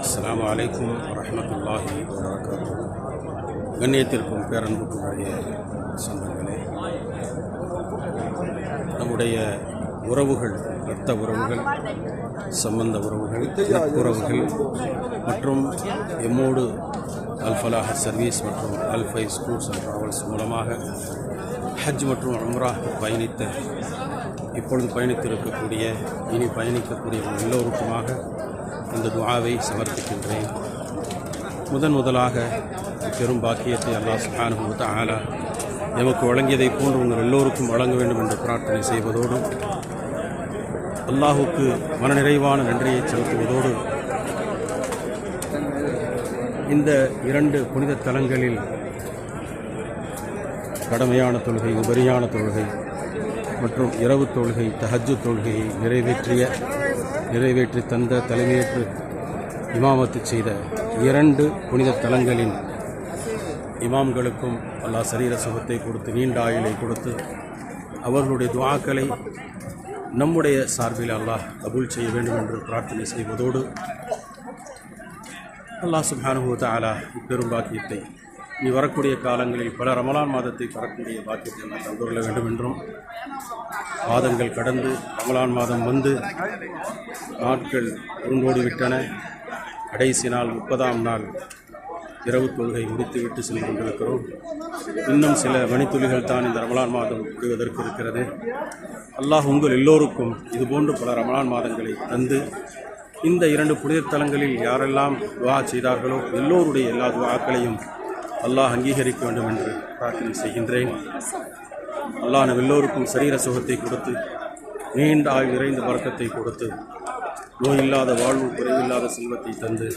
அஸ்ஸலாமு அலைக்கும் வரஹ்மத்துல்லாஹி வபரகாத்துஹு. கண்ணியத்திற்கும் பேரன்புக்குரிய சொந்தங்களே, நம்முடைய உறவுகள், இரத்த உறவுகள், சம்பந்த உறவுகள், நட்புறவுகள் மற்றும் எம்மோடு அல்-ஃபலாஹ் சர்வீஸ் மற்றும் அல்-ஃபைஸ் டூர்ஸ் அண்ட் ட்ராவல்ஸ் மூலமாக ஹஜ் மற்றும் உம்ரா பயணித்த, இப்பொழுது பயணித்திருக்கக்கூடிய, இனி பயணிக்கக்கூடிய எல்லோருக்குமாக இந்த துஆவை சமர்ப்பிக்கின்றேன். முதலாக பெரும் பாக்கியத்தை அல்லாஹ் சுப்ஹானஹு வ தஆலா எமக்கு வழங்கியதை போன்று உங்கள் எல்லோருக்கும் வழங்க வேண்டும் என்று பிரார்த்தனை செய்வதோடு, அல்லாஹுக்கு மனநிறைவான நன்றியை செலுத்துவதோடு, இந்த இரண்டு புனித தலங்களில் கடமையான தொழுகை, உபரியான தொழுகை மற்றும் இரவு தொழுகை, தஹஜ்ஜுத் தொழுகையை நிறைவேற்றி தந்த, தலைமையேற்று இமாமத்து செய்த இரண்டு புனித தலங்களின் இமாம்களுக்கும் அல்லாஹ் சரீர சுகத்தை கொடுத்து, நீண்ட ஆயுளை கொடுத்து, அவர்களுடைய துஆக்களை நம்முடைய சார்பில் அல்லாஹ் கபூல் செய்ய வேண்டும் என்று பிரார்த்தனை செய்வதோடு, அல்லாஹ் சுப்ஹானஹு வ தஆலா இப்பெரும் பாக்கியத்தை இனி வரக்கூடிய காலங்களில் பல ரமலான் மாதத்தை பெறக்கூடிய பாக்கியத்தை எல்லாம் தந்துள்ள வேண்டும் என்றும், மாதங்கள் கடந்து ரமலான் மாதம் வந்து நாட்கள் உருண்டோடி விட்டன. கடைசி நாள் 30ஆம் நாள் இரவு தொழுகை முடித்துவிட்டு சென்று கொண்டிருக்கிறோம். இன்னும் சில மணித்துளிகள் தான் இந்த ரமலான் மாதம் முடிவதற்கு இருக்கிறது. அல்லாஹ் உங்கள் எல்லோருக்கும் இதுபோன்று பல ரமலான் மாதங்களை தந்து, இந்த இரண்டு புனித தலங்களில் யாரெல்லாம் துஆ செய்தார்களோ எல்லோருடைய எல்லா துஆக்களையும் அல்லாஹ் அங்கீகரிக்க வேண்டும் என்று பிரார்த்தனை செய்கின்றேன். அல்லாஹ் நம் எல்லோருக்கும் சரீர சுகத்தை கொடுத்து, நீண்ட ஆயுள் நிறைந்த பரக்கத்தை கொடுத்து, நோயில்லாத வாழ்வு, குறைவில்லாத செல்வத்தை தந்து,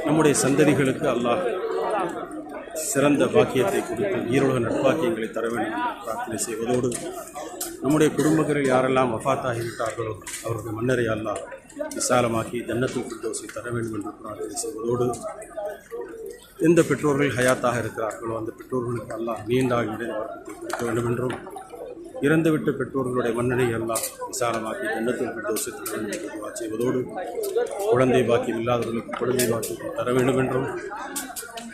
நம்முடைய சந்ததிகளுக்கு அல்லாஹ் சிறந்த பாக்கியத்தை கொடுத்து ஈரோக நட்பாக்கியங்களை தர வேண்டும் என்று பிரார்த்தனை செய்வதோடு, நம்முடைய குடும்பங்களில் யாரெல்லாம் வஃபாத்தாகிவிட்டார்களோ அவருடைய மன்னரை அல்லாஹ் விசாலமாக்கி ஜன்னத்துல் ஃபிர்தௌஸை தர வேண்டும் என்று பிரார்த்தனை செய்வதோடு, எந்த பெற்றோர்கள் ஹயாத்தாக இருக்கிறார்களோ அந்த பெற்றோர்களுக்கு அல்லாஹ் நீண்ட ஆயுள் நிறைந்த பரக்கத்தை கொடுக்க வேண்டும் என்றும், இறந்துவிட்ட பெற்றோர்களுடைய மன்னனை அல்லாஹ் விசாலமாக்கி ஜன்னத்துல் ஃபிர்தௌஸை தர வேண்டும் என்று துஆ செய்வதோடு, குழந்தை பாக்கியம் இல்லாதவர்களுக்கு குழந்தை பாக்கியத்தை தர வேண்டும் என்றும்,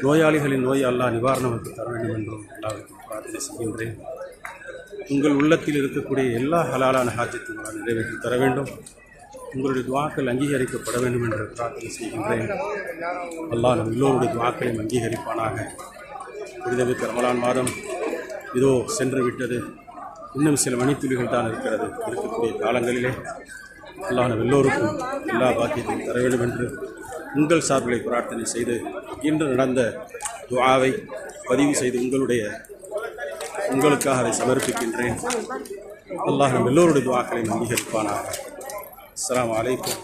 நோயாளிகளின் நோய் அல்லாஹ் நிவாரணத்துக்கு தர வேண்டும் என்றும் அல்லாஹ்விற்கு பிரார்த்தனை செய்கின்றேன். உங்கள் உள்ளத்தில் இருக்கக்கூடிய எல்லா ஹலாலான ஹாஜத்துகளால் நிறைவேற்றி தர வேண்டும். உங்களுடைய துஆக்கள் அங்கீகரிக்கப்பட வேண்டும் என்று பிரார்த்தனை செய்கின்றேன். அல்லாஹ் நம் எல்லோருடைய துஆக்களையும் அங்கீகரிப்பானாக. புனிதமிக்க ரமலான் மாதம் இதோ சென்று விட்டது. இன்னும் சில மணித்துளிகள் தான் இருக்கக்கூடிய காலங்களிலே அல்லாஹ் நம் எல்லோருக்கும் எல்லா பாக்கியத்தையும் தர வேண்டும் என்று உங்கள் சார்பிலை பிரார்த்தனை செய்து, இன்று நடந்த துஆவை பதிவு செய்து உங்களுக்காக அதை சமர்ப்பிக்கின்றேன். அல்லாஹ் நம் எல்லோருடைய துஆக்களையும் அங்கீகரிப்பானாக. அஸ்ஸலாமு அலைக்கும்.